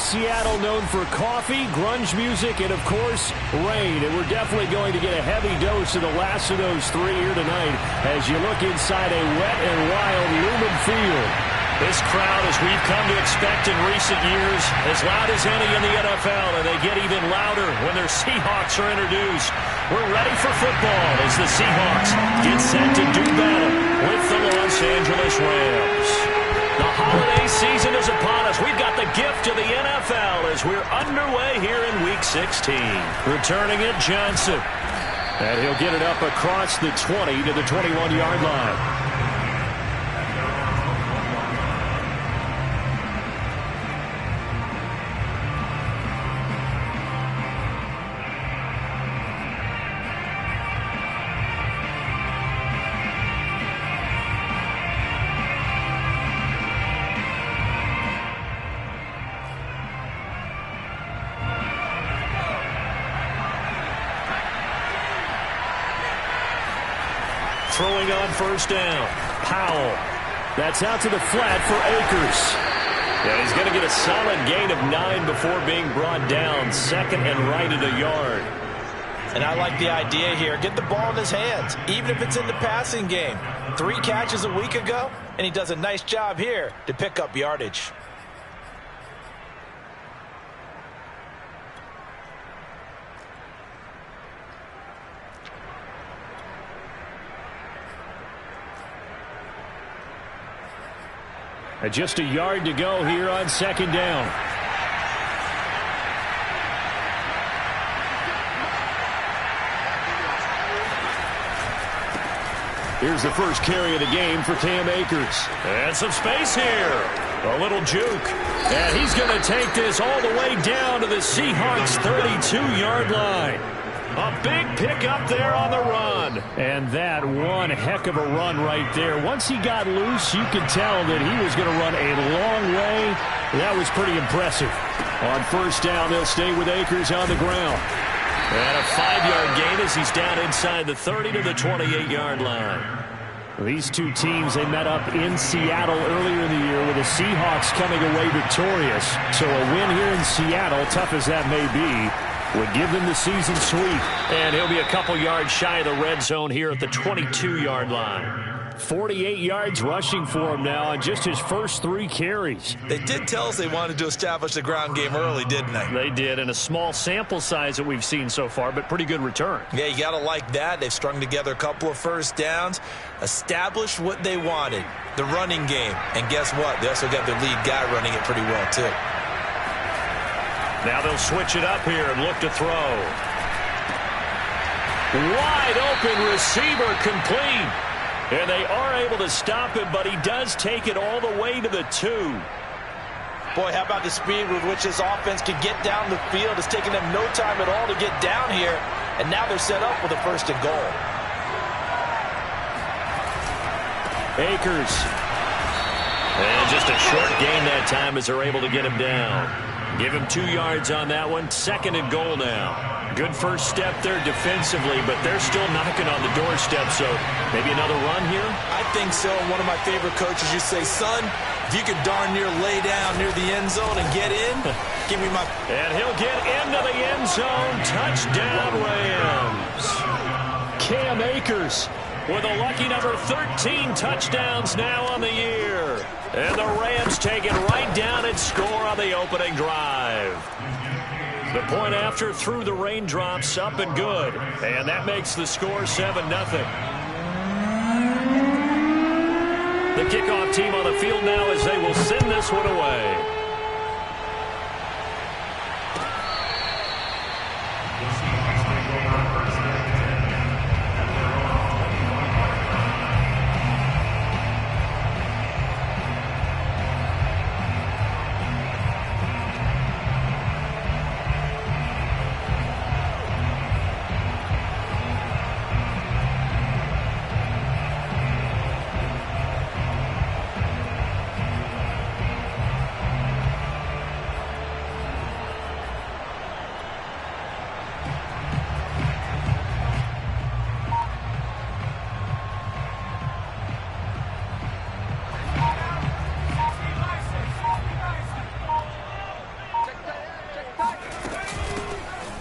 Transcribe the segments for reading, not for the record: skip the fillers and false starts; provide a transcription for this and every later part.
Seattle known for coffee, grunge music, and, of course, rain. And we're definitely going to get a heavy dose of the last of those three here tonight as you look inside a wet and wild Lumen Field. This crowd, as we've come to expect in recent years, as loud as any in the NFL, and they get even louder when their Seahawks are introduced. We're ready for football as the Seahawks get set to do battle with the Los Angeles Rams. The holiday season is upon us. We've got the gift of the NFL as we're underway here in Week 16. Returning it, Johnson. And he'll get it up across the 20 to the 21-yard line. Throwing on first down. Powell. That's out to the flat for Akers. Yeah, he's going to get a solid gain of 9 before being brought down. Second and right at a yard. And I like the idea here. Get the ball in his hands, even if it's in the passing game. 3 catches a week ago, and he does a nice job here to pick up yardage. Just a yard to go here on second down. Here's the first carry of the game for Cam Akers. And some space here. A little juke. And he's going to take this all the way down to the Seahawks' 32-yard line. A big pickup there on the run. And that one heck of a run right there. Once he got loose, you could tell that he was going to run a long way. That was pretty impressive. On first down, they'll stay with Akers on the ground. And a 5-yard gain as he's down inside the 30 to the 28-yard line. These two teams, they met up in Seattle earlier in the year with the Seahawks coming away victorious. So a win here in Seattle, tough as that may be, would give them the season sweep. And he'll be a couple yards shy of the red zone here at the 22-yard line. 48 yards rushing for him now on just his first 3 carries. They did tell us they wanted to establish the ground game early, didn't they? They did, and a small sample size that we've seen so far, but pretty good return. Yeah, you got to like that. They've strung together a couple of first downs, established what they wanted, the running game. And guess what? They also got their lead guy running it pretty well, too. Now they'll switch it up here and look to throw. Wide open receiver complete. And they are able to stop him, but he does take it all the way to the 2. Boy, how about the speed with which this offense can get down the field? It's taken them no time at all to get down here. And now they're set up with a first and goal. Akers. And just a short gain that time as they're able to get him down. Give him 2 yards on that one. Second and goal now. Good first step there defensively, but they're still knocking on the doorstep, so maybe another run here? I think so. One of my favorite coaches used to say, son, if you could darn near lay down near the end zone and get in, give me my... And he'll get into the end zone. Touchdown, Rams. Cam Akers with a lucky number 13 touchdowns now on the year. And the Rams take it right down and score on the opening drive. The point after through the raindrops, up and good. And that makes the score 7-0. The kickoff team on the field now as they will send this one away.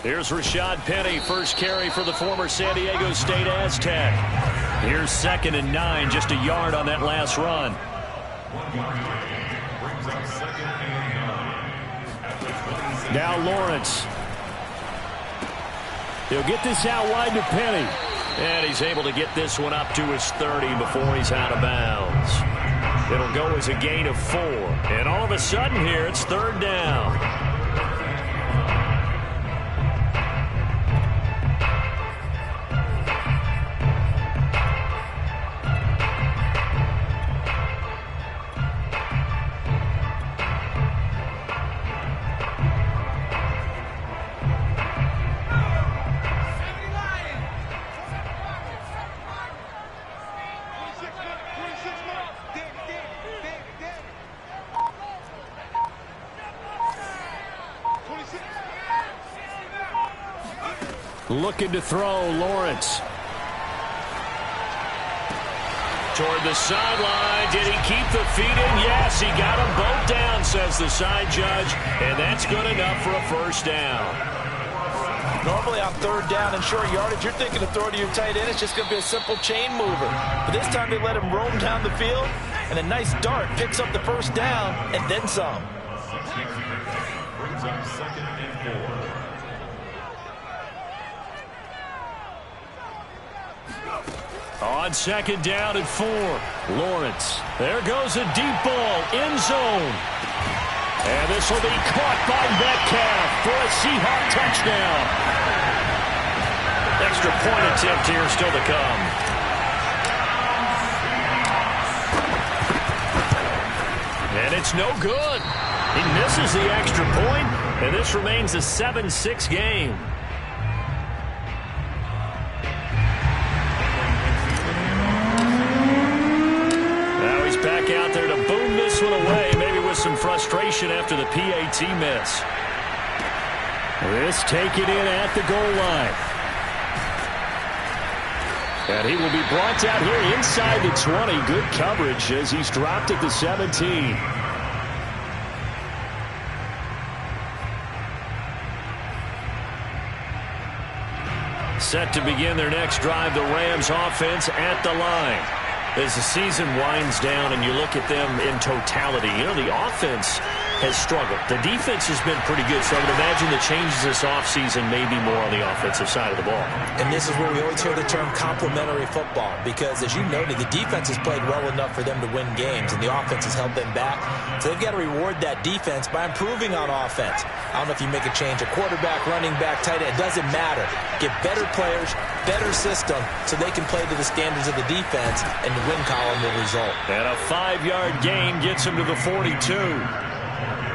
Here's Rashad Penny, first carry for the former San Diego State Aztec. Here's 2nd and 9, just a yard on that last run. Now Lawrence. He'll get this out wide to Penny. And he's able to get this one up to his 30 before he's out of bounds. It'll go as a gain of 4. And all of a sudden here, it's 3rd down. Looking to throw, Lawrence. Toward the sideline. Did he keep the feet in? Yes, he got them both down, says the side judge. And that's good enough for a first down. Normally on 3rd down and short yardage, you're thinking to throw to your tight end. It's just going to be a simple chain mover. But this time they let him roam down the field. And a nice dart picks up the first down and then some. Brings up 2nd and 4. On 2nd down and 4, Lawrence. There goes a deep ball, end zone. And this will be caught by Metcalf for a Seahawk touchdown. Extra point attempt here still to come. And it's no good. He misses the extra point, and this remains a 7-6 game. Back out there to boom this one away, maybe with some frustration after the PAT miss. This taken in at the goal line. And he will be brought down here inside the 20. Good coverage as he's dropped at the 17. Set to begin their next drive, the Rams offense at the line. As the season winds down and you look at them in totality, you know, the offense has struggled. The defense has been pretty good, so I would imagine the changes this offseason may be more on the offensive side of the ball. And this is where we always hear the term complementary football, because as you noted, the defense has played well enough for them to win games, and the offense has held them back. So they've got to reward that defense by improving on offense. I don't know if you make a change, a quarterback, running back, tight end, it doesn't matter. Get better players, better system, so they can play to the standards of the defense, and the win column will result. And a 5-yard gain gets him to the 42.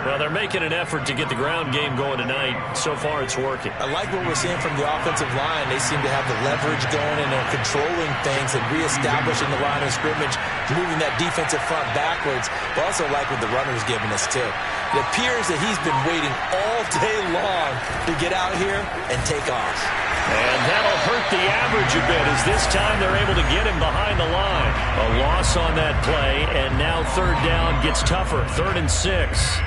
Well, they're making an effort to get the ground game going tonight. So far, it's working. I like what we're seeing from the offensive line. They seem to have the leverage going, and they're controlling things and reestablishing the line of scrimmage, moving that defensive front backwards. But also like what the runner's giving us, too. It appears that he's been waiting all day long to get out here and take off. And that'll hurt the average a bit, as this time they're able to get him behind the line. A loss on that play, and now 3rd down gets tougher. 3rd and 6.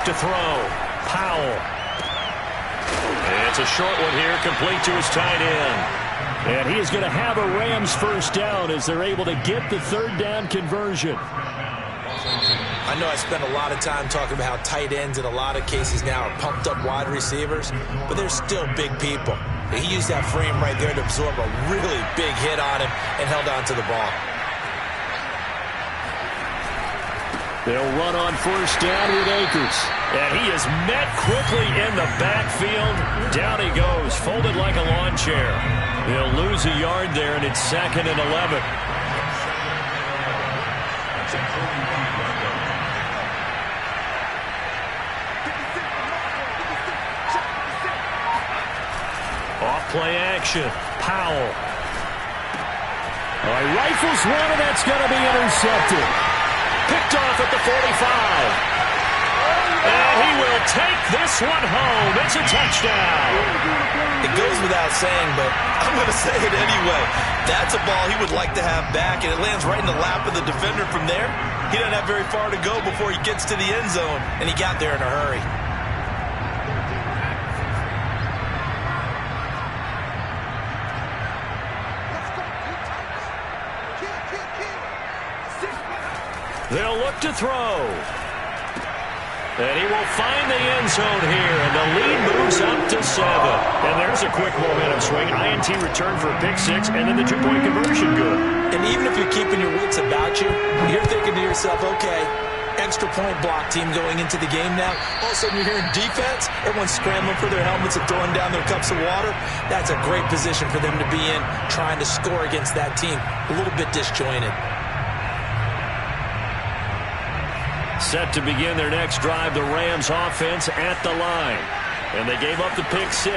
To throw, Powell. It's a short one here, complete to his tight end. And he is going to have a Rams first down as they're able to get the 3rd down conversion. I know I spent a lot of time talking about how tight ends in a lot of cases now are pumped up wide receivers, but they're still big people. He used that frame right there to absorb a really big hit on him and held on to the ball. They'll run on first down with Akers. And he is met quickly in the backfield. Down he goes, folded like a lawn chair. They'll lose a yard there, and it's 2nd and 11. Off play action. Powell. He rifles one, and that's going to be intercepted. Picked off at the 45. And he will take this one home. It's a touchdown. It goes without saying, but I'm going to say it anyway. That's a ball he would like to have back, and it lands right in the lap of the defender from there. He doesn't have very far to go before he gets to the end zone, and he got there in a hurry. They'll look to throw. And he will find the end zone here, and the lead moves up to 7. And there's a quick momentum swing. INT return for a pick 6, and then the 2-point conversion good. And even if you're keeping your wits about you, you're thinking to yourself, okay, extra point block team going into the game now. All of a sudden you're hearing defense. Everyone's scrambling for their helmets and throwing down their cups of water. That's a great position for them to be in, trying to score against that team. A little bit disjointed. Set to begin their next drive, the Rams offense at the line. And they gave up the pick 6,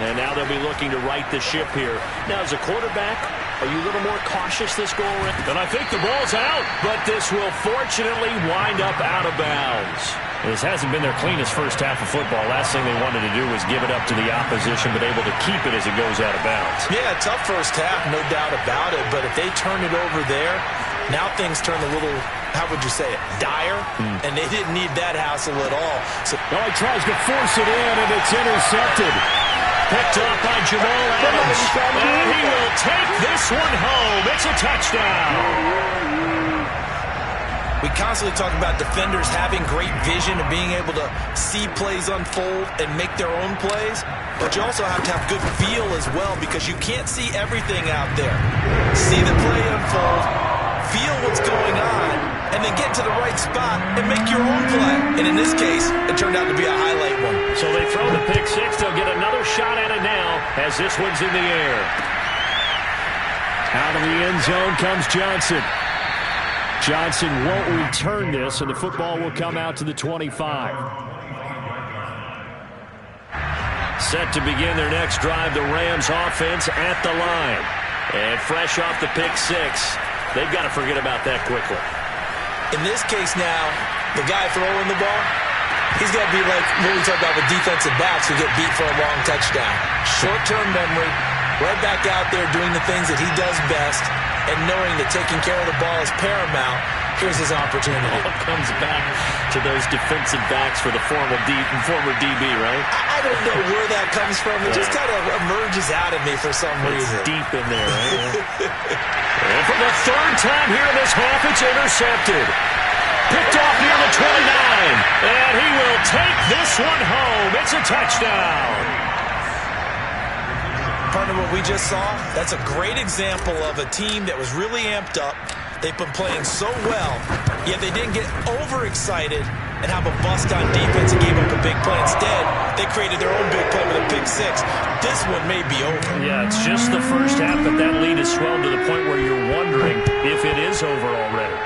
and now they'll be looking to right the ship here. Now, as a quarterback, are you a little more cautious this go-around? And I think the ball's out, but this will fortunately wind up out of bounds. This hasn't been their cleanest first half of football. Last thing they wanted to do was give it up to the opposition, but able to keep it as it goes out of bounds. Yeah, tough first half, no doubt about it. But if they turn it over there, now things turn a little, how would you say it, dire? And they didn't need that hassle at all. So he tries to force it in, and it's intercepted. Picked up by Jamal Adams. And he will take this one home. It's a touchdown. We constantly talk about defenders having great vision and being able to see plays unfold and make their own plays. But you also have to have good feel as well, because you can't see everything out there. See the play unfold, feel what's going on, and then get to the right spot and make your own play. And in this case, it turned out to be a highlight one. So they throw the pick 6. They'll get another shot at it now as this one's in the air. Out of the end zone comes Johnson. Johnson won't return this, and the football will come out to the 25. Set to begin their next drive, the Rams offense at the line. And fresh off the pick 6, they've got to forget about that quickly. In this case now, the guy throwing the ball, he's got to be like what we talk about with defensive backs who get beat for a long touchdown. Short-term memory, right back out there doing the things that he does best, and knowing that taking care of the ball is paramount. Here's his opportunity. All comes back to those defensive backs for the former DB, right? I don't know where that comes from. It just kind of emerges out of me for some reason. Deep in there, right? And for the third time here in this half, it's intercepted. Picked off near the 29. And he will take this one home. It's a touchdown. Partner, what we just saw, that's a great example of a team that was really amped up. They've been playing so well, yet they didn't get overexcited and have a bust on defense and gave up a big play. Instead, they created their own big play with a pick 6. This one may be over. Yeah, it's just the first half, but that lead has swelled to the point where you're wondering if it is over already.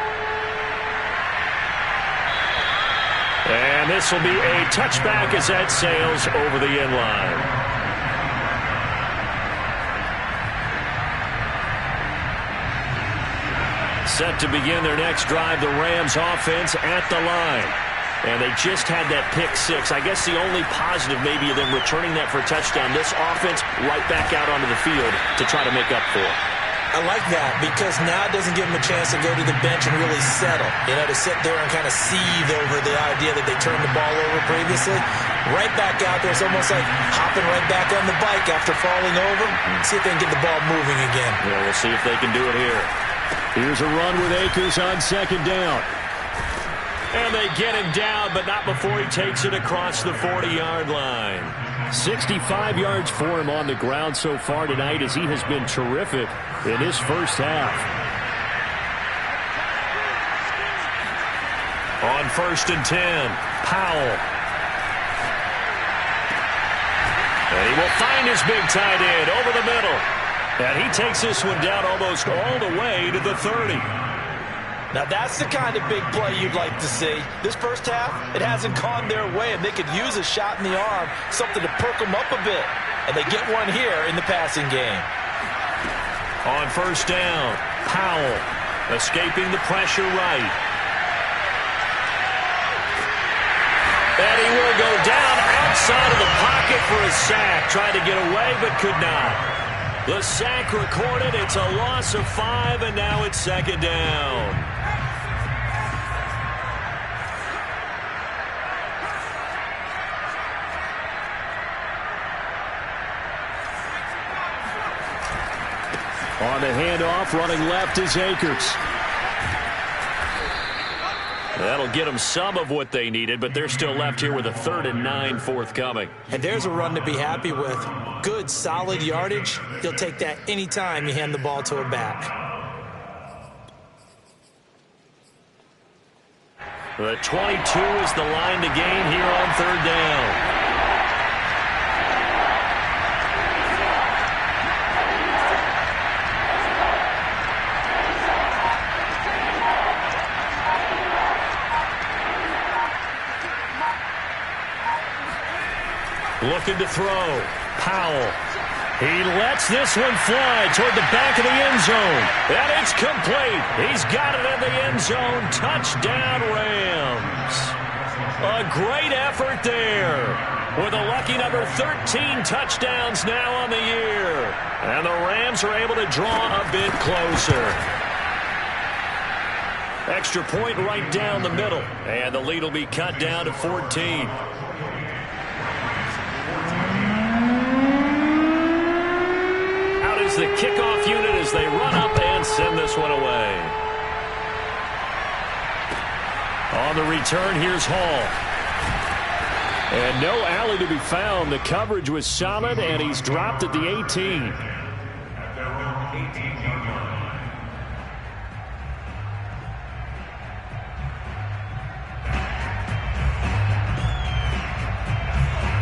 And this will be a touchback as that sails over the end line. Set to begin their next drive, the Rams offense at the line. And they just had that pick 6. I guess the only positive maybe of them returning that for a touchdown. This offense right back out onto the field to try to make up for it. I like that, because now it doesn't give them a chance to go to the bench and really settle. You know, to sit there and kind of seethe over the idea that they turned the ball over previously. Right back out there. It's almost like hopping right back on the bike after falling over. See if they can get the ball moving again. Yeah, we'll see if they can do it here. Here's a run with Akers on second down. And they get him down, but not before he takes it across the 40-yard line. 65 yards for him on the ground so far tonight, as he has been terrific in his first half. On 1st and 10, Powell. And he will find his big tight end over the middle. And he takes this one down almost all the way to the 30. Now that's the kind of big play you'd like to see. This first half, it hasn't gone their way, and they could use a shot in the arm, something to perk them up a bit. And they get one here in the passing game. On 1st down, Powell escaping the pressure right. And he will go down outside of the pocket for a sack. Tried to get away, but could not. The sack recorded. It's a loss of 5, and now it's second down. On the handoff, running left is Akers. That'll get them some of what they needed, but they're still left here with a 3rd and 9 forthcoming. And there's a run to be happy with. Good, solid yardage. He'll take that anytime you hand the ball to a back. The 22 is the line to gain here on 3rd down. Looking to throw. Powell. He lets this one fly toward the back of the end zone. And it's complete. He's got it in the end zone. Touchdown, Rams. A great effort there. With a lucky number 13 touchdowns now on the year. And the Rams are able to draw a bit closer. Extra point right down the middle. And the lead will be cut down to 14. The kickoff unit as they run up and send this one away. On the return, here's Hall. And no alley to be found. The coverage was solid, and he's dropped at the 18.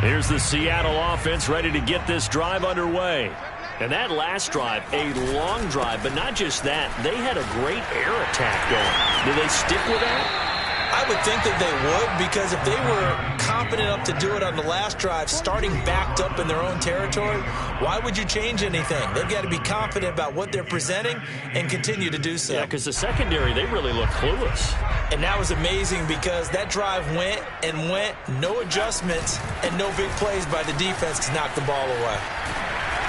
Here's the Seattle offense ready to get this drive underway. And that last drive, a long drive, but not just that. They had a great air attack going. Do they stick with that? I would think that they would, because if they were confident enough to do it on the last drive, starting backed up in their own territory, why would you change anything? They've got to be confident about what they're presenting and continue to do so. Yeah, because the secondary, they really look clueless. And that was amazing because that drive went and went, no adjustments, and no big plays by the defense to knock the ball away.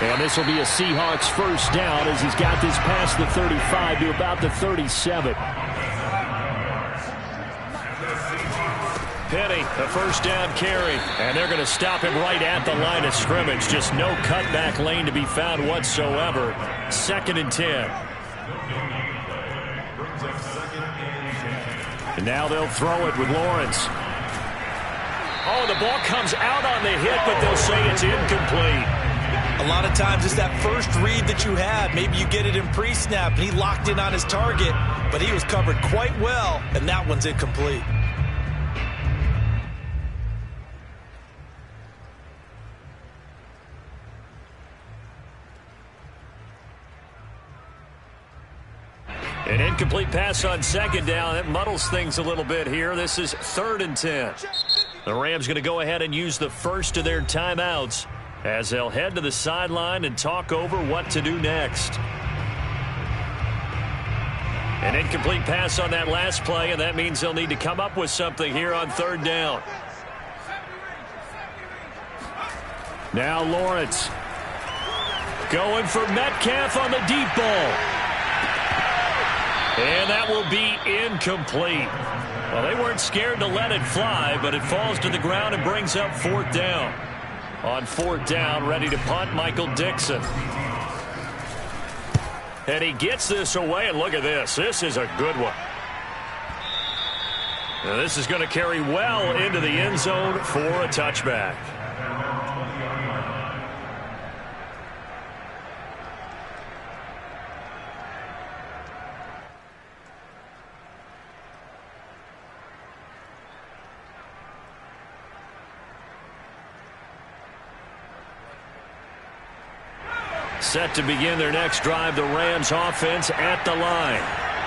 And this will be a Seahawks first down as he's got this past the 35 to about the 37. Penny, the first down carry. And they're going to stop him right at the line of scrimmage. Just no cutback lane to be found whatsoever. 2nd and 10. And now they'll throw it with Lawrence. Oh, the ball comes out on the hit, but they'll say it's incomplete. A lot of times it's that first read that you had. Maybe you get it in pre-snap, and he locked in on his target, but he was covered quite well, and that one's incomplete. An incomplete pass on 2nd down. That muddles things a little bit here. This is 3rd and 10. The Rams going to go ahead and use the first of their timeouts as they'll head to the sideline and talk over what to do next. An incomplete pass on that last play, and that means they'll need to come up with something here on 3rd down. Now Lawrence going for Metcalf on the deep ball. And that will be incomplete. Well, they weren't scared to let it fly, but it falls to the ground and brings up 4th down. On 4th down, ready to punt, Michael Dixon. And he gets this away, and look at this. This is a good one. Now, this is going to carry well into the end zone for a touchback. Set to begin their next drive, the Rams offense at the line.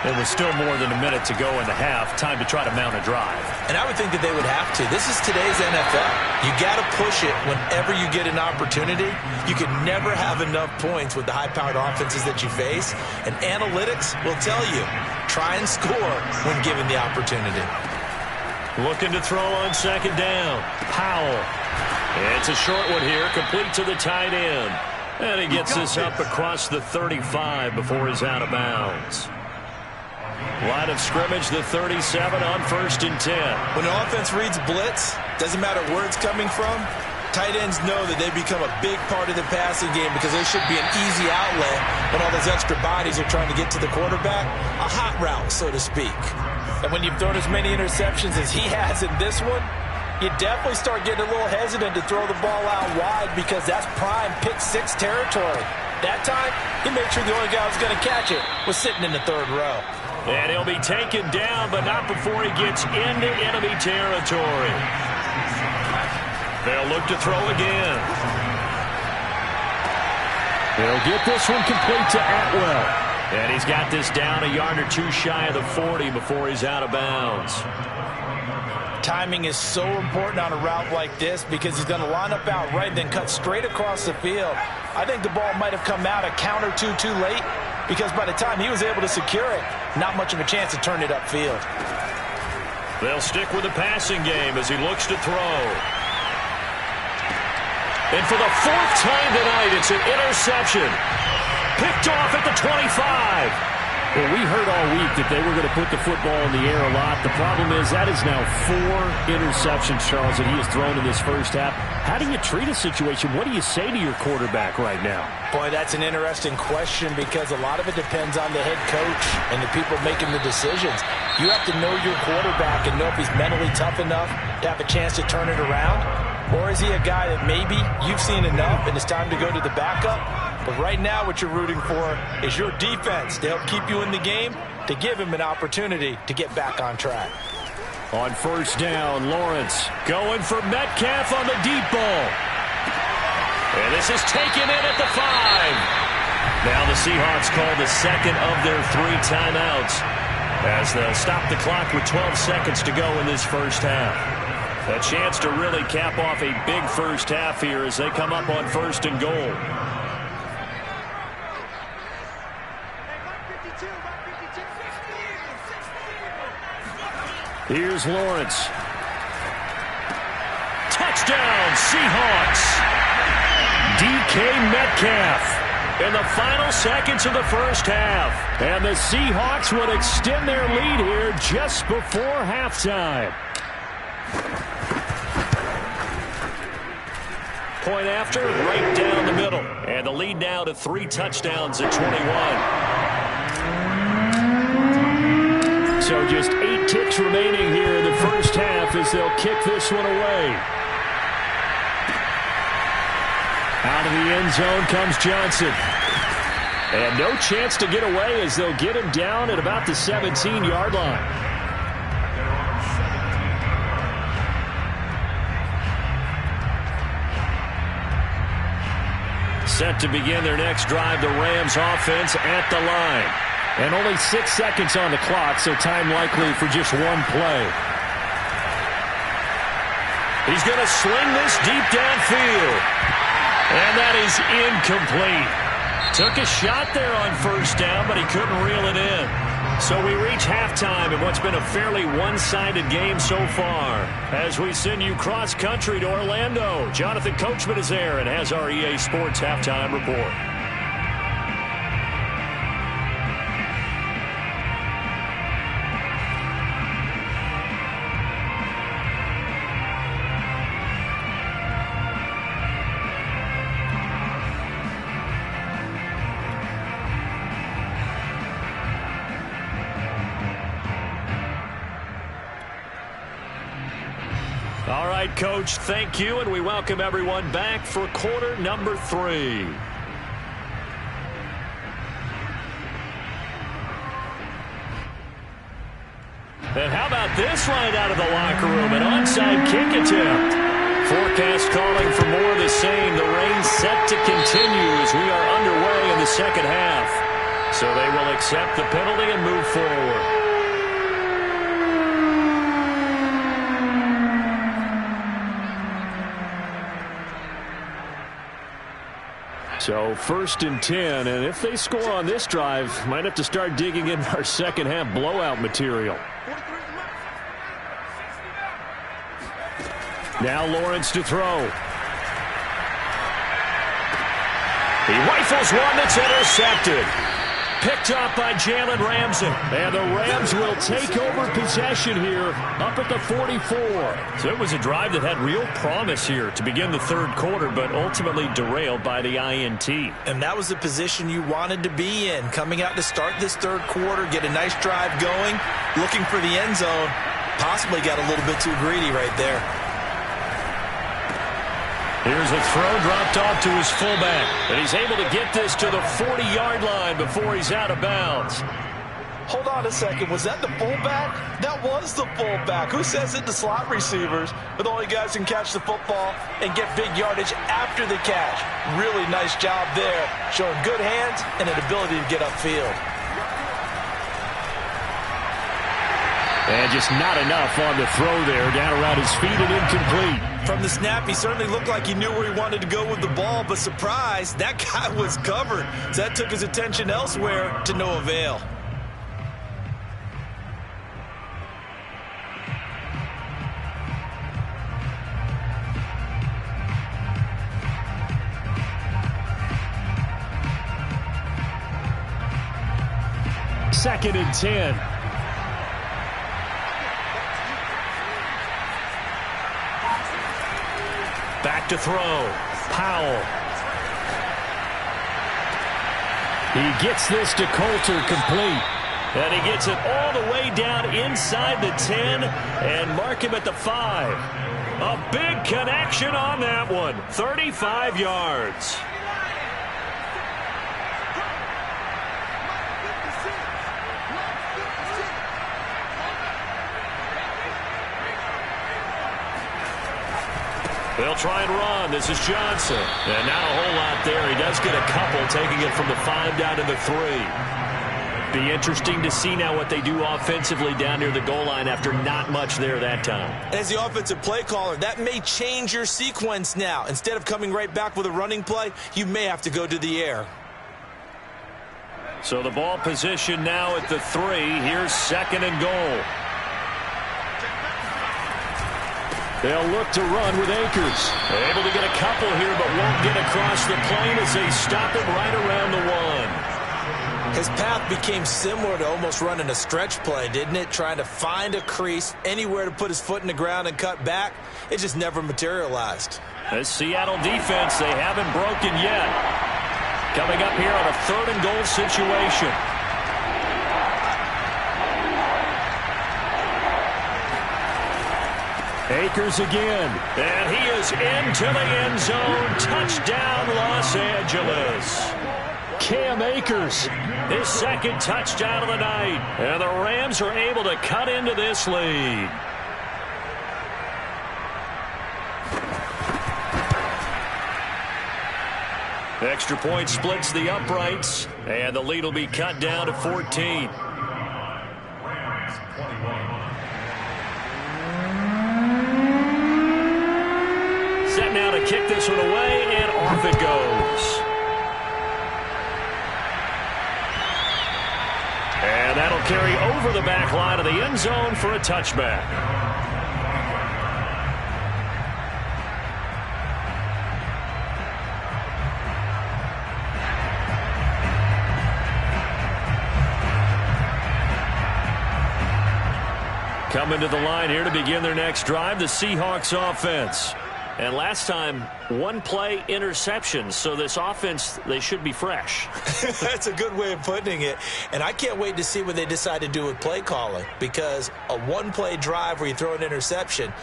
It was still more than a minute to go in the half. Time to try to mount a drive. And I would think that they would have to. This is today's NFL. You got to push it whenever you get an opportunity. You can never have enough points with the high-powered offenses that you face. And analytics will tell you, try and score when given the opportunity. Looking to throw on second down. Powell. It's a short one here, complete to the tight end. And he gets this up across the 35 before he's out of bounds. Line of scrimmage, the 37 on 1st and 10. When an offense reads blitz, doesn't matter where it's coming from, tight ends know that they become a big part of the passing game because they should be an easy outlet when all those extra bodies are trying to get to the quarterback. A hot route, so to speak. And when you've thrown as many interceptions as he has in this one, you definitely start getting a little hesitant to throw the ball out wide because that's prime pick six territory. That time, he made sure the only guy who was going to catch it was sitting in the third row. And he'll be taken down, but not before he gets into enemy territory. They'll look to throw again. They'll get this one complete to Atwell. And he's got this down a yard or two shy of the 40 before he's out of bounds. Timing is so important on a route like this because he's going to line up out right and then cut straight across the field. I think the ball might have come out a count or two too late because by the time he was able to secure it, not much of a chance to turn it upfield. They'll stick with the passing game as he looks to throw. And for the 4th time tonight, it's an interception. Picked off at the 25. Well, we heard all week that they were going to put the football in the air a lot. The problem is that is now 4 interceptions, Charles, that he has thrown in this first half. How do you treat a situation? What do you say to your quarterback right now? Boy, that's an interesting question because a lot of it depends on the head coach and the people making the decisions. You have to know your quarterback and know if he's mentally tough enough to have a chance to turn it around. Or is he a guy that maybe you've seen enough and it's time to go to the backup? But right now what you're rooting for is your defense to help keep you in the game, to give him an opportunity to get back on track. On 1st down, Lawrence going for Metcalf on the deep ball. And this is taken in at the 5. Now the Seahawks call the second of their 3 timeouts as they'll stop the clock with 12 seconds to go in this first half. A chance to really cap off a big first half here as they come up on 1st and goal. Here's Lawrence. Touchdown, Seahawks. DK Metcalf in the final seconds of the first half. And the Seahawks would extend their lead here just before halftime. Point after, right down the middle. And the lead now to 3 touchdowns at 21. So just 8 ticks remaining here in the first half as they'll kick this one away. Out of the end zone comes Johnson. And no chance to get away as they'll get him down at about the 17-yard line. Set to begin their next drive, the Rams offense at the line. And only 6 seconds on the clock, so time likely for just one play. He's going to sling this deep downfield. And that is incomplete. Took a shot there on 1st down, but he couldn't reel it in. So we reach halftime in what's been a fairly one-sided game so far. As we send you cross-country to Orlando, Jonathan Coachman is there and has our EA Sports halftime report. All right, Coach, thank you, and we welcome everyone back for quarter number 3. And how about this right out of the locker room? An onside kick attempt. Forecast calling for more of the same. The rain set to continue as we are underway in the second half. So they will accept the penalty and move forward. So 1st and 10, and if they score on this drive, might have to start digging in our second half blowout material. Now Lawrence to throw. He rifles one that's intercepted. Picked up by Jalen Ramsey. And the Rams will take over possession here up at the 44. So it was a drive that had real promise here to begin the third quarter, but ultimately derailed by the INT. And that was the position you wanted to be in. Coming out to start this third quarter, get a nice drive going, looking for the end zone. Possibly got a little bit too greedy right there. Here's a throw dropped off to his fullback. And he's able to get this to the 40-yard line before he's out of bounds. Hold on a second. Was that the fullback? That was the fullback. Who says it to slot receivers? But the only guys who can catch the football and get big yardage after the catch. Really nice job there. Showing good hands and an ability to get upfield. And just not enough on the throw there. Down around his feet and incomplete. From the snap, he certainly looked like he knew where he wanted to go with the ball, but surprise, that guy was covered. So that took his attention elsewhere to no avail. Second and 10. Back to throw. Powell. He gets this to Coulter complete. And he gets it all the way down inside the 10 and mark him at the 5. A big connection on that one. 35 yards. They'll try and run. This is Johnson. And not a whole lot there. He does get a couple, taking it from the 5 down to the 3. Be interesting to see now what they do offensively down near the goal line after not much there that time. As the offensive play caller, that may change your sequence now. Instead of coming right back with a running play, you may have to go to the air. So the ball position now at the 3. Here's 2nd and goal. They'll look to run with Akers. Able to get a couple here, but won't get across the plane as they stop him right around the 1. His path became similar to almost running a stretch play, didn't it? Trying to find a crease, anywhere to put his foot in the ground and cut back. It just never materialized. This Seattle defense, they haven't broken yet. Coming up here on a 3rd and goal situation. Akers again. And he is into the end zone. Touchdown, Los Angeles. Cam Akers. His 2nd touchdown of the night. And the Rams are able to cut into this lead. Extra point splits the uprights. And the lead will be cut down to 14. Set now to kick this one away, and off it goes. And that'll carry over the back line of the end zone for a touchback. Coming to the line here to begin their next drive, the Seahawks offense. And last time, 1 play interception. So this offense, they should be fresh. That's a good way of putting it. And I can't wait to see what they decide to do with play calling. Because a 1-play drive where you throw an interception,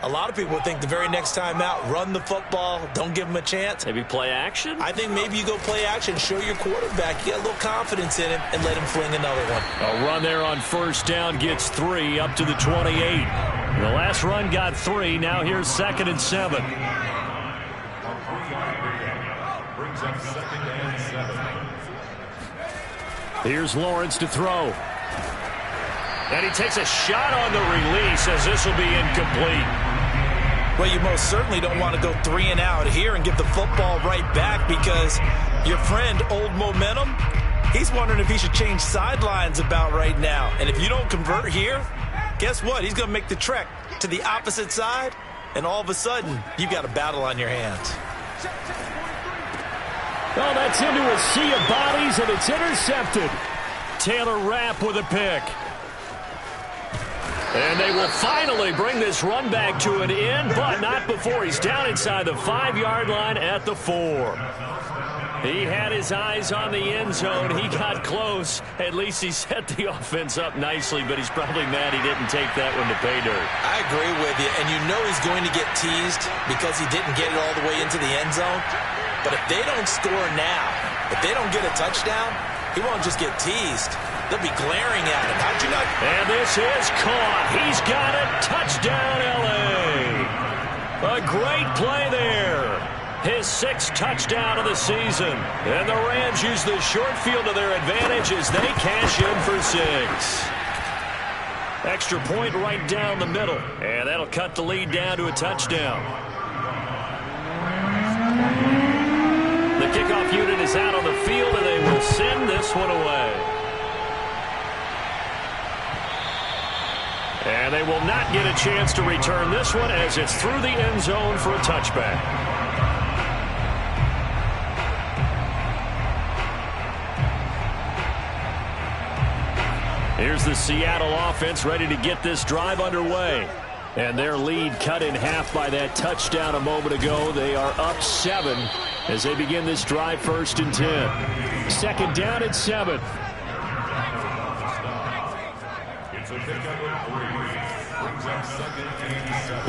a lot of people think the very next time out, run the football, don't give them a chance. Maybe play action? I think maybe you go play action, show your quarterback, you get a little confidence in him, and let him fling another one. A run there on 1st down gets 3 up to the 28. The last run got 3. Now here's 2nd and 7. Brings up 2nd and 7. Here's Lawrence to throw. And he takes a shot on the release as this will be incomplete. Well, you most certainly don't want to go 3 and out here and give the football right back because your friend, Old Momentum, he's wondering if he should change sidelines about right now. And if you don't convert here, guess what? He's going to make the trek to the opposite side, and all of a sudden, you've got a battle on your hands. Well, that's into a sea of bodies, and it's intercepted. Taylor Rapp with a pick. And they will finally bring this run back to an end, but not before he's down inside the 5-yard line at the 4. He had his eyes on the end zone. He got close. At least he set the offense up nicely, but he's probably mad he didn't take that one to pay dirt. I agree with you, and you know he's going to get teased because he didn't get it all the way into the end zone. But if they don't score now, if they don't get a touchdown, he won't just get teased. They'll be glaring at him. How'd you not? And this is caught. He's got it. Touchdown, L.A. A great play there. His 6th touchdown of the season. And the Rams use the short field to their advantage as they cash in for 6. Extra point right down the middle. And that'll cut the lead down to a touchdown. The kickoff unit is out on the field, and they will send this one away. And they will not get a chance to return this one as it's through the end zone for a touchback. Here's the Seattle offense ready to get this drive underway. And their lead cut in half by that touchdown a moment ago. They are up 7 as they begin this drive 1st and 10. Second down and 7.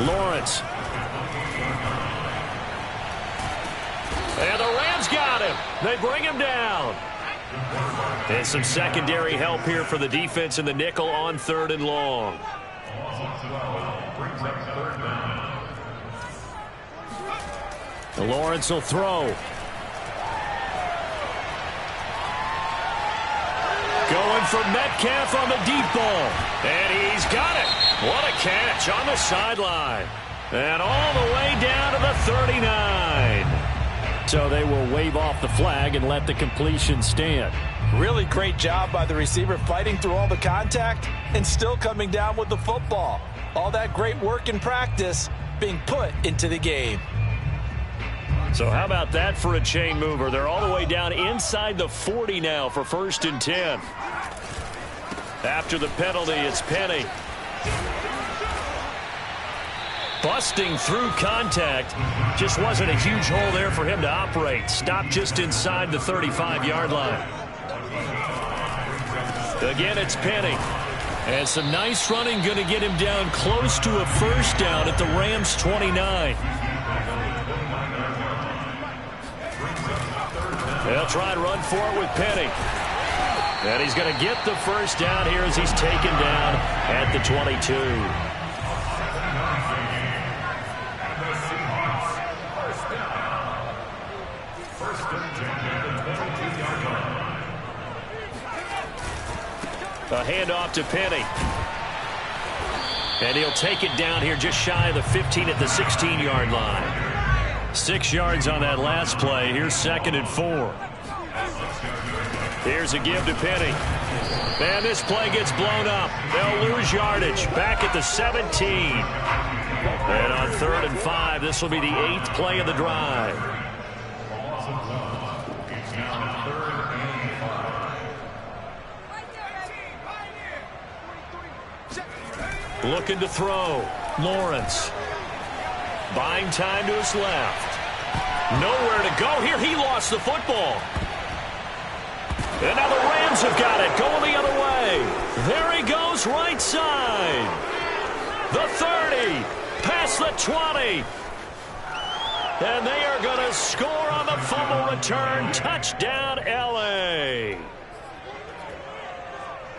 Lawrence. And the Rams got him. They bring him down. And some secondary help here for the defense in the nickel on 3rd and long. Lawrence will throw. Going for Metcalf on the deep ball. And he's got it. What a catch on the sideline. And all the way down to the 39. So they will wave off the flag and let the completion stand. Really great job by the receiver fighting through all the contact and still coming down with the football. All that great work in practice being put into the game. So how about that for a chain mover? They're all the way down inside the 40 now for 1st and 10. After the penalty, it's Penny. Busting through contact. Just wasn't a huge hole there for him to operate. Stopped just inside the 35-yard line. Again, it's Penny. And some nice running going to get him down close to a 1st down at the Rams' 29. They'll try and run for it with Penny. And he's going to get the 1st down here as he's taken down at the 22. A handoff to Penny. And he'll take it down here just shy of the 15 at the 16-yard line. 6 yards on that last play. Here's 2nd and 4. Here's a give to Penny. And this play gets blown up. They'll lose yardage. Back at the 17. And on 3rd and 5, this will be the 8th play of the drive. Looking to throw. Lawrence. Buying time to his left. Nowhere to go here. He lost the football. And now the Rams have got it. Going the other way. There he goes, right side. The 30. Past the 20. And they are going to score on the fumble return. Touchdown, L.A.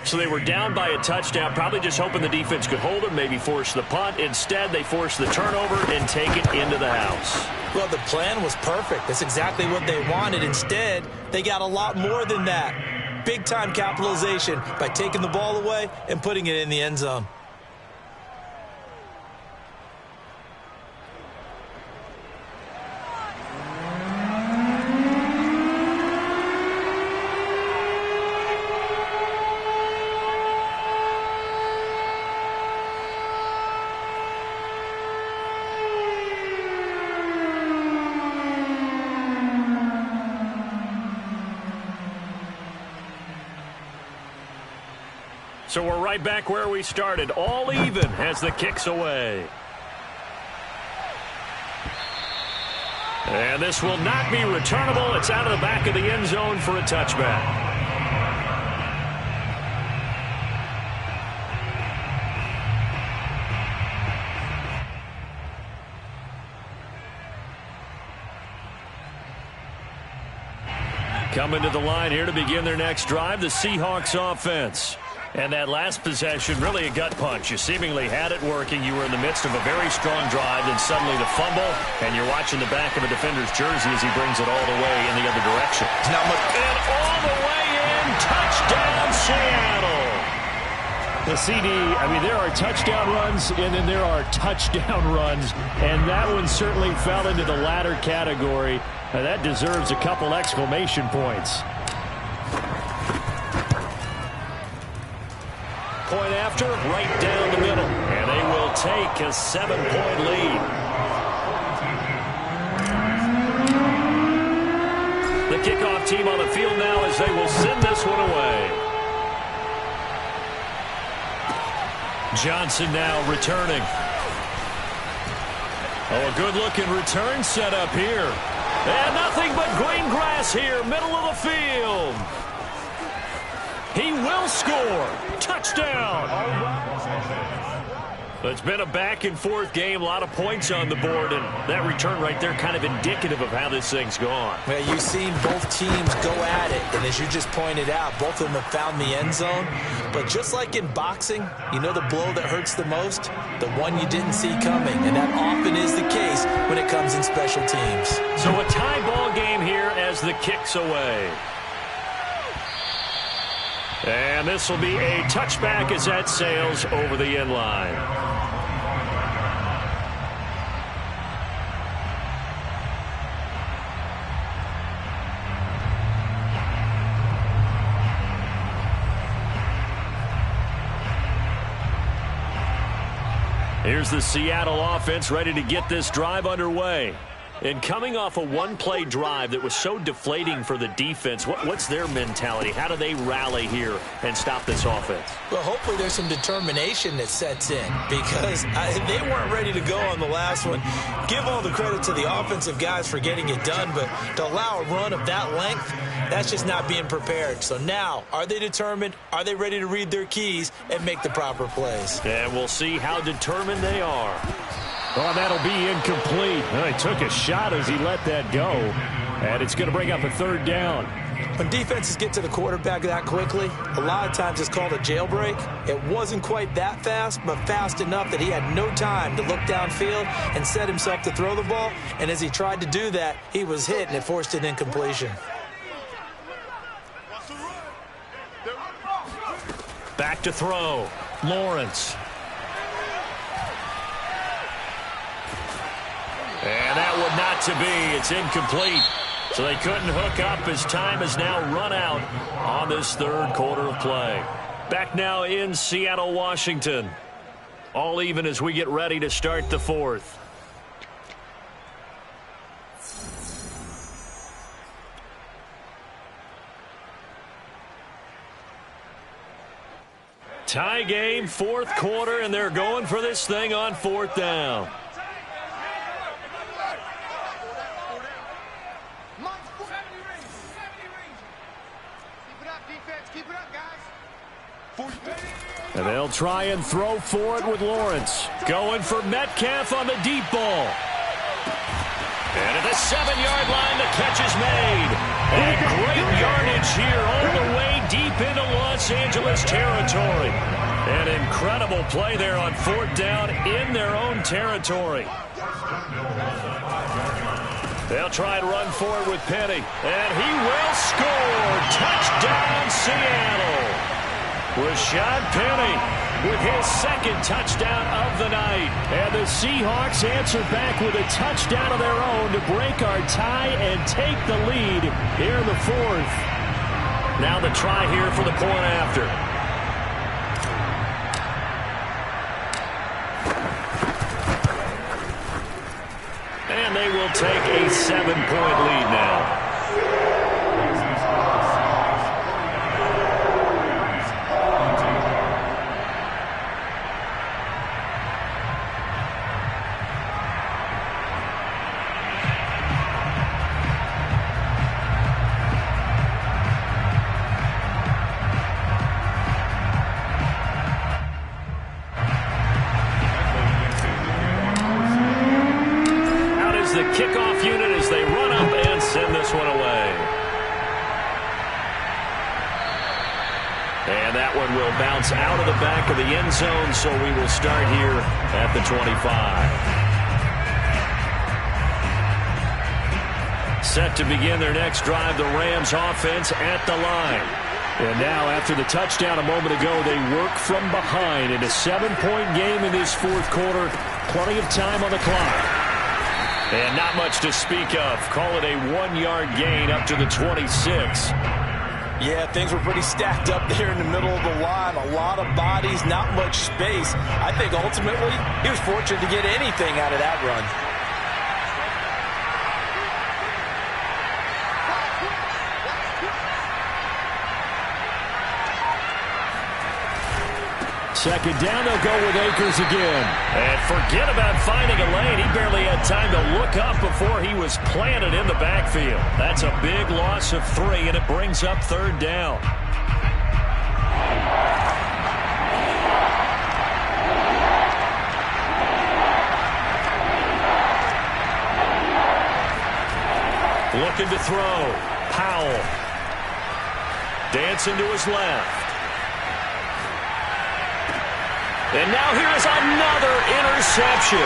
So they were down by a touchdown, probably just hoping the defense could hold them, maybe force the punt. Instead, they force the turnover and take it into the house. Well, the plan was perfect. That's exactly what they wanted. Instead, they got a lot more than that. big-time capitalization by taking the ball away and putting it in the end zone. So we're right back where we started, all even as the kick's away. And this will not be returnable. It's out of the back of the end zone for a touchback. Coming to the line here to begin their next drive, the Seahawks offense. And that last possession, really a gut punch. You seemingly had it working. You were in the midst of a very strong drive, then suddenly the fumble, and you're watching the back of a defender's jersey as he brings it all the way in the other direction. Not much. And all the way in, touchdown Seattle. The CD, I mean, there are touchdown runs, and then there are touchdown runs, and that one certainly fell into the latter category. That deserves a couple exclamation points. Point after, right down the middle. And they will take a 7-point lead. The kickoff team on the field now as they will send this one away. Johnson now returning. Oh, a good-looking return set up here. And nothing but green grass here, middle of the field. He will score. Touchdown. It's been a back-and-forth game. A lot of points on the board, and that return right there kind of indicative of how this thing's gone. Well, you've seen both teams go at it, and as you just pointed out, both of them have found the end zone. But just like in boxing, you know the blow that hurts the most? The one you didn't see coming, and that often is the case when it comes in special teams. So a tie ball game here as the kick's away. And this will be a touchback as that sails over the end line. Here's the Seattle offense ready to get this drive underway. And coming off a one-play drive that was so deflating for the defense, what's their mentality? How do they rally here and stop this offense? Well, hopefully there's some determination that sets in because they weren't ready to go on the last one. Give all the credit to the offensive guys for getting it done, but to allow a run of that length, that's just not being prepared. So now, are they determined? Are they ready to read their keys and make the proper plays? And we'll see how determined they are. Oh, that'll be incomplete. Well, he took a shot as he let that go. And it's going to bring up a third down. When defenses get to the quarterback that quickly, a lot of times it's called a jailbreak. It wasn't quite that fast, but fast enough that he had no time to look downfield and set himself to throw the ball. And as he tried to do that, he was hit, and it forced an incompletion. Back to throw. Lawrence. And that would not to be. It's incomplete. So they couldn't hook up as time has now run out on this third quarter of play. Back now in Seattle, Washington. All even as we get ready to start the fourth. Tie game, fourth quarter, and they're going for this thing on fourth down. And they'll try and throw for it with Lawrence. Going for Metcalf on the deep ball. And at the 7-yard line, the catch is made. And great yardage here all the way deep into Los Angeles territory. An incredible play there on fourth down in their own territory. They'll try and run forward with Penny. And he will score. Touchdown, Seattle. Rashad Penny with his second touchdown of the night. And the Seahawks answer back with a touchdown of their own to break our tie and take the lead here in the fourth. Now the try here for the point after. And they will take a 7-point lead now. The kickoff unit as they run up and send this one away. And that one will bounce out of the back of the end zone, so we will start here at the 25. Set to begin their next drive, the Rams offense at the line. And now, after the touchdown a moment ago, they work from behind in a 7-point game in this fourth quarter. Plenty of time on the clock. And not much to speak of. Call it a 1-yard gain up to the 26. Yeah, things were pretty stacked up there in the middle of the line. A lot of bodies, not much space. I think ultimately he was fortunate to get anything out of that run. Second down, they'll go with Akers again. And forget about finding a lane. He barely had time to look up before he was planted in the backfield. That's a big loss of 3, and it brings up third down. Looking to throw. Powell. Dancing to his left. And now here is another interception.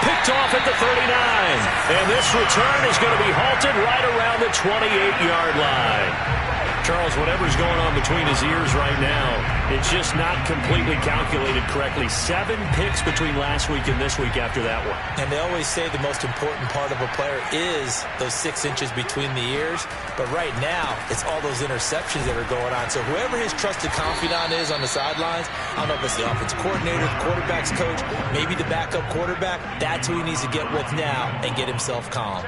Picked off at the 39. And this return is going to be halted right around the 28-yard line. Charles, whatever's going on between his ears right now, it's just not completely calculated correctly. 7 picks between last week and this week after that one. And they always say the most important part of a player is those 6 inches between the ears. But right now, it's all those interceptions that are going on. So whoever his trusted confidant is on the sidelines, I don't know if it's the offensive coordinator, the quarterback's coach, maybe the backup quarterback, that's who he needs to get with now and get himself calm.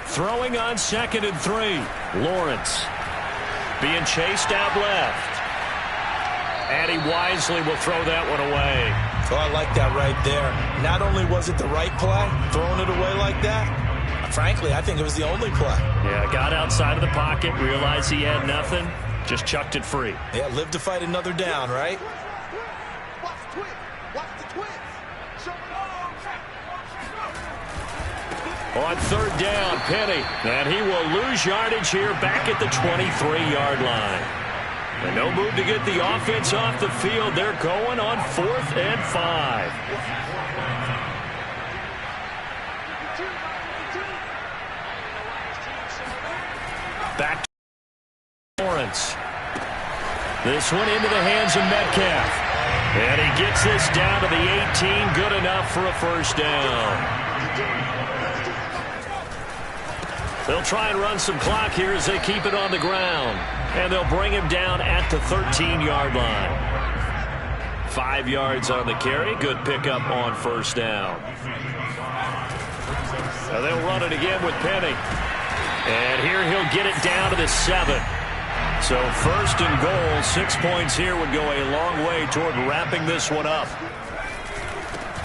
Throwing on 2nd and 3. Lawrence being chased out left. And he wisely will throw that one away. Oh, I like that right there. Not only was it the right play, throwing it away like that, frankly, I think it was the only play. Yeah, got outside of the pocket, realized he had nothing, just chucked it free. Yeah, live to fight another down, right? On third down, Penny. And he will lose yardage here back at the 23-yard line. And no move to get the offense off the field. They're going on 4th and 5. Back to Lawrence. This one into the hands of Metcalf. And he gets this down to the 18. Good enough for a first down. They'll try and run some clock here as they keep it on the ground. And they'll bring him down at the 13-yard line. 5 yards on the carry. Good pickup on first down. Now they'll run it again with Penny. And here he'll get it down to the 7. So 1st and goal, 6 points here would go a long way toward wrapping this one up.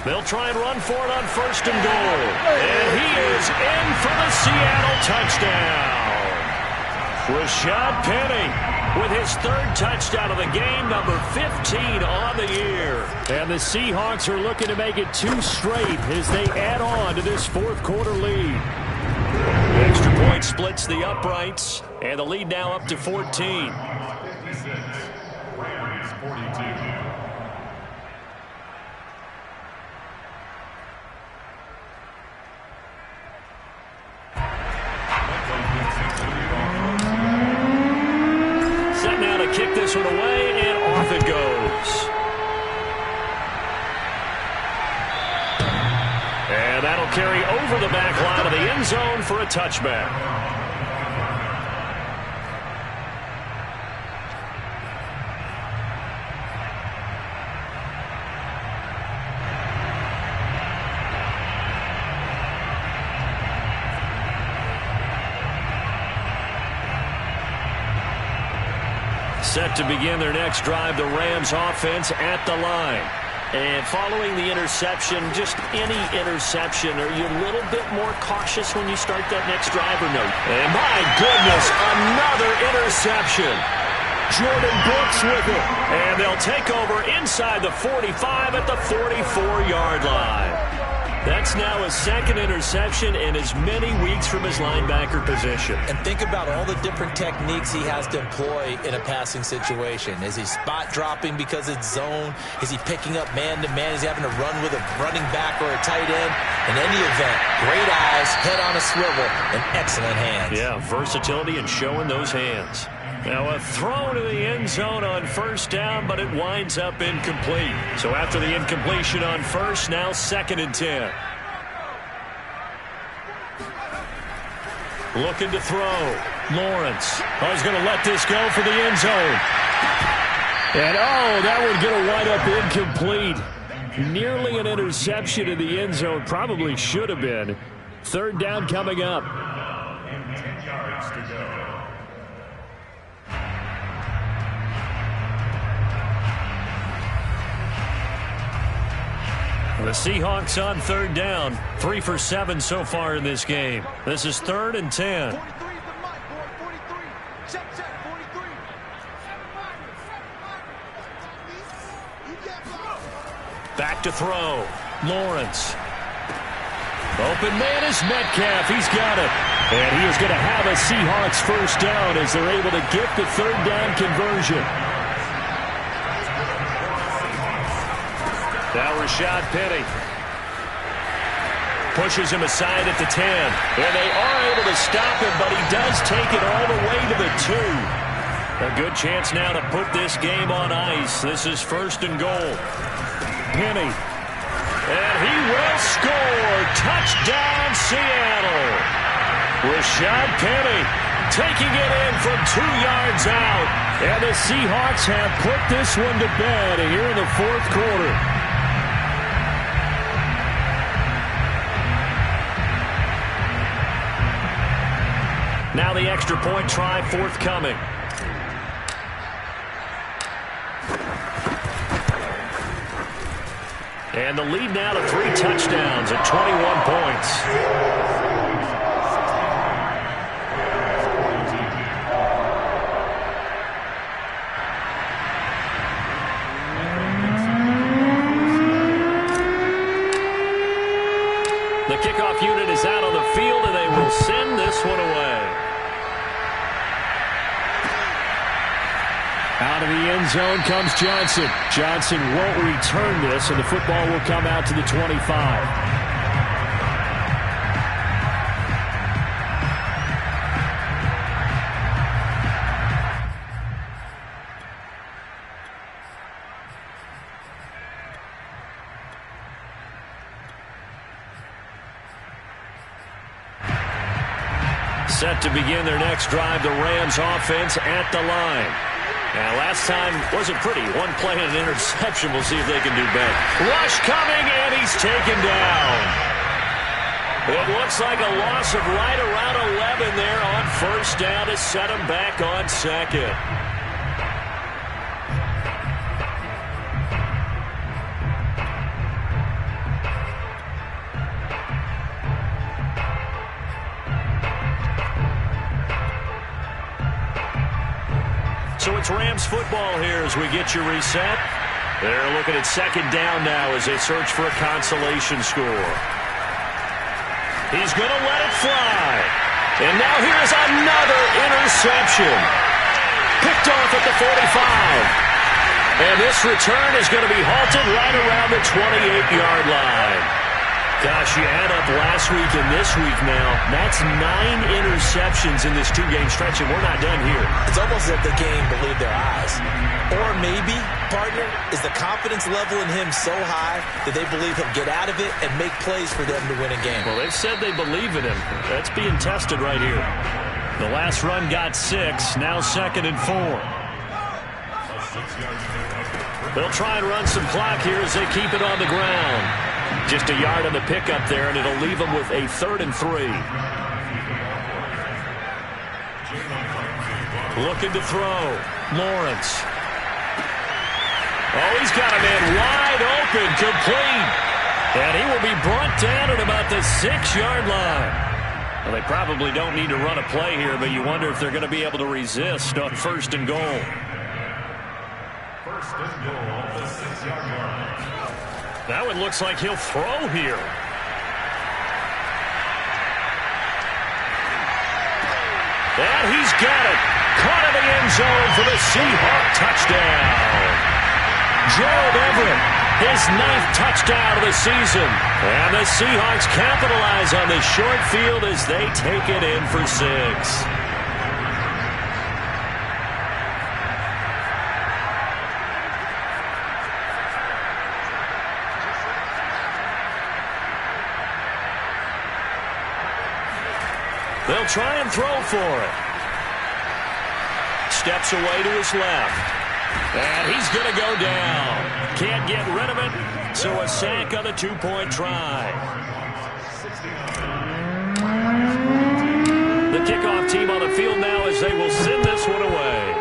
They'll try and run for it on 1st and goal. And he is in for the Seattle touchdown. Rashad Penny with his 3rd touchdown of the game, number 15 on the year. And the Seahawks are looking to make it 2 straight as they add on to this 4th quarter lead. The extra point splits the uprights, and the lead now up to 14. 26. Rams 42. Set now to kick this one away, and off it goes. And that'll carry over the back line of the end zone for a touchback. Set to begin their next drive, the Rams offense at the line. And following the interception, just any interception, are you a little bit more cautious when you start that next drive or no? And my goodness, another interception. Jordan Brooks with it. And they'll take over inside the 45 at the 44-yard line. That's now his second interception in as many weeks from his linebacker position. And think about all the different techniques he has to employ in a passing situation. Is he spot dropping because it's zone? Is he picking up man-to-man? Is he having to run with a running back or a tight end? In any event, great eyes, head on a swivel, and excellent hands. Yeah, versatility and showing those hands. Now a throw to the end zone on first down, but it winds up incomplete. So after the incompletion on first, now 2nd and 10. Looking to throw. Lawrence. Oh, he's going to let this go for the end zone. And oh, that one's going to wind up incomplete. Nearly an interception in the end zone. Probably should have been. 3rd down coming up. And 10 yards to go. The Seahawks on 3rd down. 3 for 7 so far in this game. This is 3rd and 10. 43 is the mic, boy. 43. Check, 43. Back to throw. Lawrence. Open man is Metcalf. He's got it. And he is going to have a Seahawks first down as they're able to get the 3rd down conversion. Now Rashad Penny pushes him aside at the 10. And they are able to stop him, but he does take it all the way to the 2. A good chance now to put this game on ice. This is 1st and goal. Penny. And he will score. Touchdown, Seattle. Rashad Penny taking it in from 2 yards out. And the Seahawks have put this one to bed here in the 4th quarter. Now the extra point try forthcoming. And the lead now to 3 touchdowns at 21 points. The kickoff unit is out on the field, and they will send this one away. Out of the end zone comes Johnson. Johnson won't return this, and the football will come out to the 25. Set to begin their next drive, the Rams offense at the line. Now, last time wasn't pretty. One play and an interception. We'll see if they can do better. Rush coming, and he's taken down. It looks like a loss of right around 11 there on first down to set him back on 2nd. So it's Rams football here as we get you reset. They're looking at 2nd down now as they search for a consolation score. He's going to let it fly. And now here's another interception. Picked off at the 45. And this return is going to be halted right around the 28-yard line. Gosh, you add up last week and this week now. That's 9 interceptions in this two-game stretch, and we're not done here. It's almost as if the game believed their eyes. Or maybe, partner, is the confidence level in him so high that they believe he'll get out of it and make plays for them to win a game. Well, they've said they believe in him. That's being tested right here. The last run got 6, now 2nd and 4. They'll try and run some clock here as they keep it on the ground. Just a yard on the pickup there, and it'll leave them with a 3rd and 3. Looking to throw. Lawrence. Oh, he's got a man wide open, complete. And he will be brought down at about the 6-yard line. Well, they probably don't need to run a play here, but you wonder if they're going to be able to resist on 1st and goal. That one looks like he'll throw here. And he's got it. Caught in the end zone for the Seahawk touchdown. Gerald Everett, his 9th touchdown of the season. And the Seahawks capitalize on the short field as they take it in for 6. They'll try and throw for it. Steps away to his left. And he's going to go down. Can't get rid of it, so a sack on the 2-point try. The kickoff team on the field now as they will send this one away.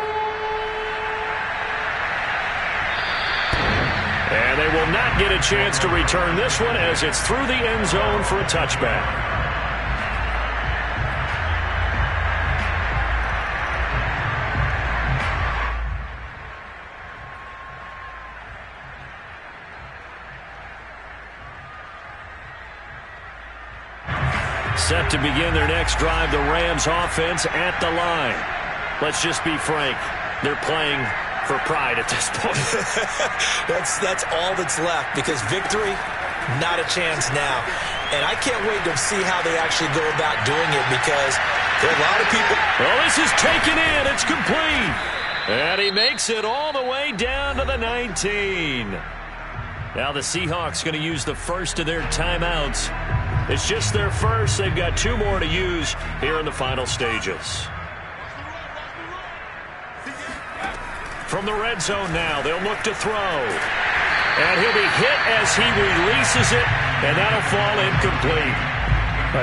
And they will not get a chance to return this one as it's through the end zone for a touchback. Set to begin their next drive, the Rams offense at the line. Let's just be frank. They're playing for pride at this point. That's all that's left, because victory, not a chance now. And I can't wait to see how they actually go about doing it, because there are a lot of people. Well, this is taken in. It's complete. And he makes it all the way down to the 19. Now the Seahawks going to use the first of their timeouts. It's just their first. They've got 2 more to use here in the final stages. From the red zone now, they'll look to throw. And he'll be hit as he releases it, and that'll fall incomplete.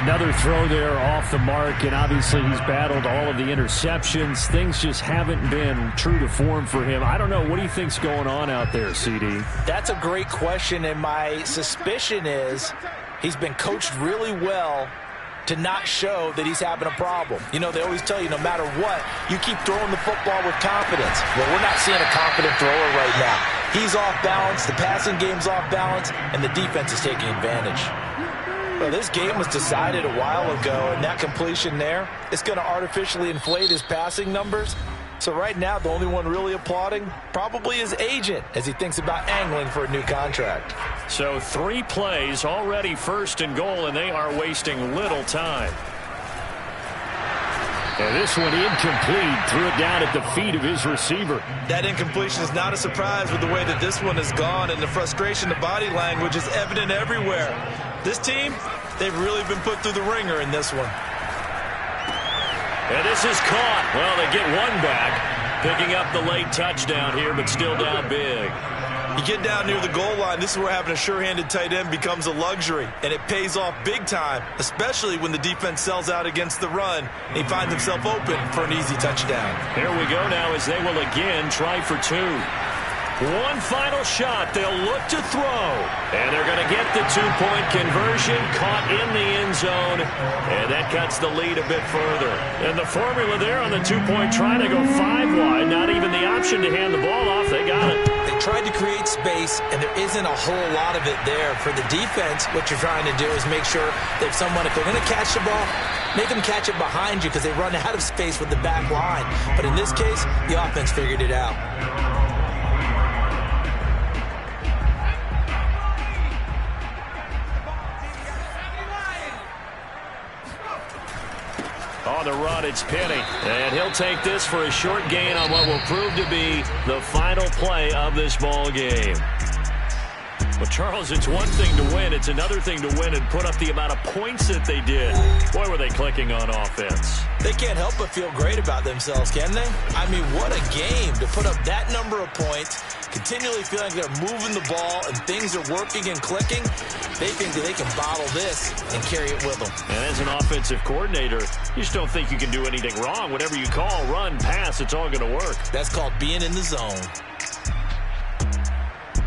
Another throw there off the mark, and obviously he's battled all of the interceptions. Things just haven't been true to form for him. I don't know. What do you think's going on out there, CD? That's a great question, and my suspicion is he's been coached really well to not show that he's having a problem. You know, they always tell you no matter what, you keep throwing the football with confidence. Well, we're not seeing a confident thrower right now. He's off balance, the passing game's off balance, and the defense is taking advantage. Well, this game was decided a while ago, and that completion there is going to artificially inflate his passing numbers. So right now, the only one really applauding probably his agent as he thinks about angling for a new contract. So 3 plays already 1st and goal, and they are wasting little time. And this one incomplete. Threw it down at the feet of his receiver. That incompletion is not a surprise with the way that this one has gone, and the frustration, the body language is evident everywhere. This team, they've really been put through the ringer in this one. And this is caught. Well, they get one back, picking up the late touchdown here, but still down big. You get down near the goal line, this is where having a sure-handed tight end becomes a luxury, and it pays off big time, especially when the defense sells out against the run, and he finds himself open for an easy touchdown. Here we go now as they will again try for 2. One final shot. They'll look to throw. And they're going to get the two-point conversion, caught in the end zone. And that cuts the lead a bit further. And the formula there on the two-point try to go 5 wide. Not even the option to hand the ball off. They got it. They tried to create space, and there isn't a whole lot of it there. For the defense, what you're trying to do is make sure that someone, if they're going to catch the ball, make them catch it behind you because they run out of space with the back line. But in this case, the offense figured it out. On the run, it's Penny. And he'll take this for a short gain on what will prove to be the final play of this ball game. Well, Charles, it's one thing to win. It's another thing to win and put up the amount of points that they did. Boy, were they clicking on offense. They can't help but feel great about themselves, can they? I mean, what a game to put up that number of points, continually feeling like they're moving the ball and things are working and clicking. They think that they can bottle this and carry it with them. And as an offensive coordinator, you just don't think you can do anything wrong. Whatever you call, run, pass, it's all going to work. That's called being in the zone.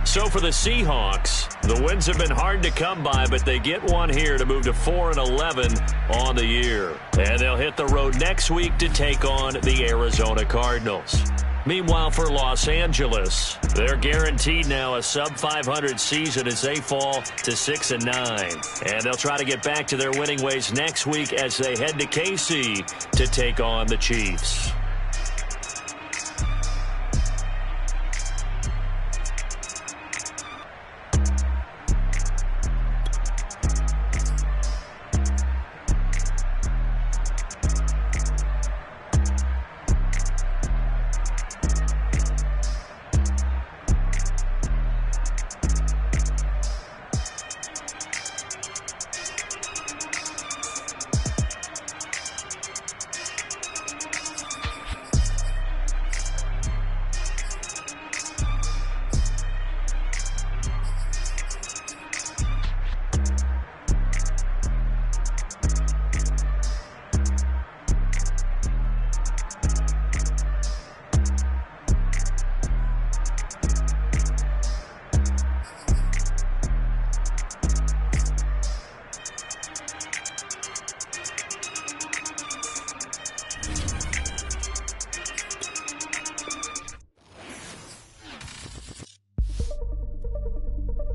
So for the Seahawks, the wins have been hard to come by, but they get one here to move to 4-11 on the year. And they'll hit the road next week to take on the Arizona Cardinals. Meanwhile, for Los Angeles, they're guaranteed now a sub-500 season as they fall to 6-9. And they'll try to get back to their winning ways next week as they head to KC to take on the Chiefs.